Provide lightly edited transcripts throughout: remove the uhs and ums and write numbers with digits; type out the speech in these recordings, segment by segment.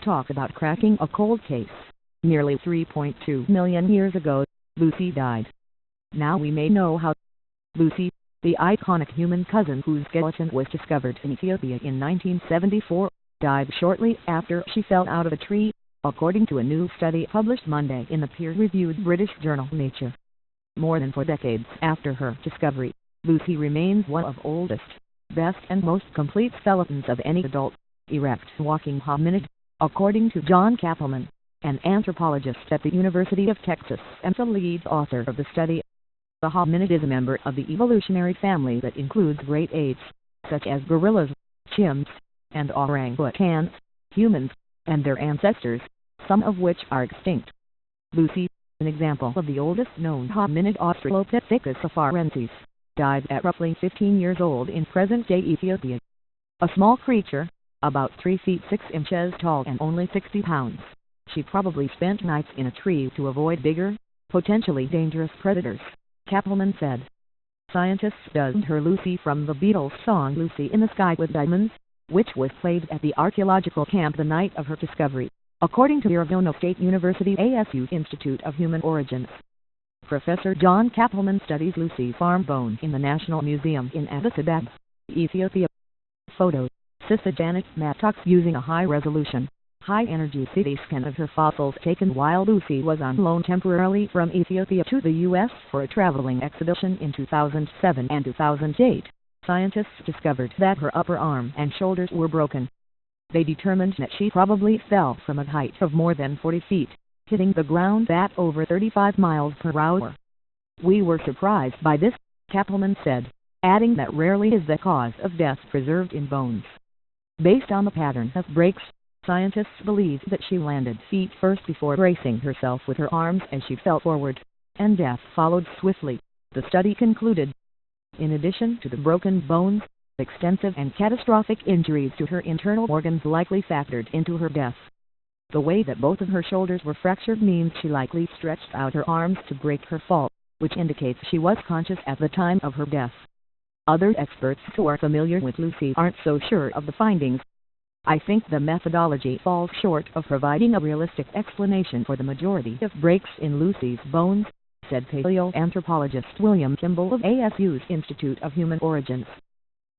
talk about cracking a cold case. Nearly 3.2 million years ago, Lucy died. Now we may know how. Lucy, the iconic human cousin whose skeleton was discovered in Ethiopia in 1974, died shortly after she fell out of a tree, according to a new study published Monday in the peer-reviewed British journal Nature. More than 4 decades after her discovery, Lucy remains one of oldest, best and most complete skeletons of any adult, erect walking hominid, according to John Kappelman, an anthropologist at the University of Texas and the lead author of the study. The hominid is a member of the evolutionary family that includes great apes, such as gorillas, chimps, and orangutans, humans, and their ancestors, some of which are extinct. Lucy, an example of the oldest known hominid, Australopithecus afarensis, died at roughly 15 years old in present-day Ethiopia. A small creature, about 3 feet 6 inches tall and only 60 pounds, she probably spent nights in a tree to avoid bigger, potentially dangerous predators, Kappelman said. Scientists dubbed her Lucy from the Beatles' song Lucy in the Sky with Diamonds, which was played at the archaeological camp the night of her discovery, according to Arizona State University ASU's Institute of Human Origins. Professor John Kappelman studies Lucy's farm bones in the National Museum in Addis Ababa, Ethiopia. Photo: Sissa Janet Mattox using a high-resolution, high-energy CT scan of her fossils taken while Lucy was on loan temporarily from Ethiopia to the U.S. for a traveling exhibition in 2007 and 2008. Scientists discovered that her upper arm and shoulders were broken. They determined that she probably fell from a height of more than 40 feet, hitting the ground at over 35 miles per hour. "We were surprised by this," Kappelman said, adding that rarely is the cause of death preserved in bones. Based on the pattern of breaks, scientists believe that she landed feet first before bracing herself with her arms as she fell forward, and death followed swiftly, the study concluded. In addition to the broken bones, extensive and catastrophic injuries to her internal organs likely factored into her death. The way that both of her shoulders were fractured means she likely stretched out her arms to break her fall, which indicates she was conscious at the time of her death. Other experts who are familiar with Lucy aren't so sure of the findings. "I think the methodology falls short of providing a realistic explanation for the majority of breaks in Lucy's bones," said paleoanthropologist William Kimball of ASU's Institute of Human Origins.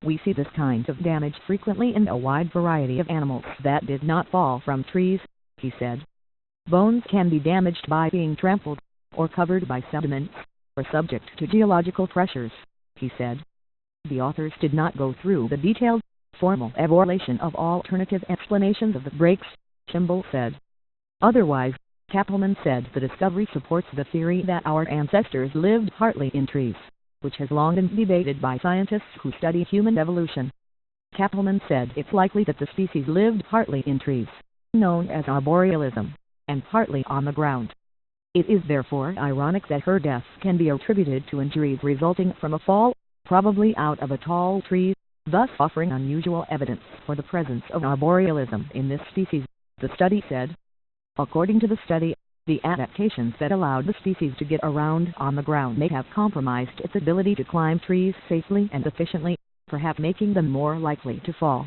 "We see this kind of damage frequently in a wide variety of animals that did not fall from trees," he said. "Bones can be damaged by being trampled, or covered by sediments, or subject to geological pressures," he said. The authors did not go through the detailed, formal evaluation of alternative explanations of the breaks, Kimball said. Otherwise, Kappelman said the discovery supports the theory that our ancestors lived partly in trees, which has long been debated by scientists who study human evolution. Kappelman said it's likely that the species lived partly in trees, known as arborealism, and partly on the ground. It is therefore ironic that her death can be attributed to injuries resulting from a fall, probably out of a tall tree, thus offering unusual evidence for the presence of arborealism in this species, the study said. According to the study, the adaptations that allowed the species to get around on the ground may have compromised its ability to climb trees safely and efficiently, perhaps making them more likely to fall.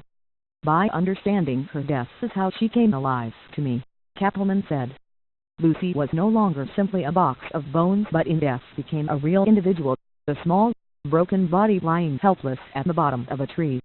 "By understanding her death is how she came alive to me," Kappelman said. Lucy was no longer simply a box of bones but in death became a real individual, a small, broken body lying helpless at the bottom of a tree.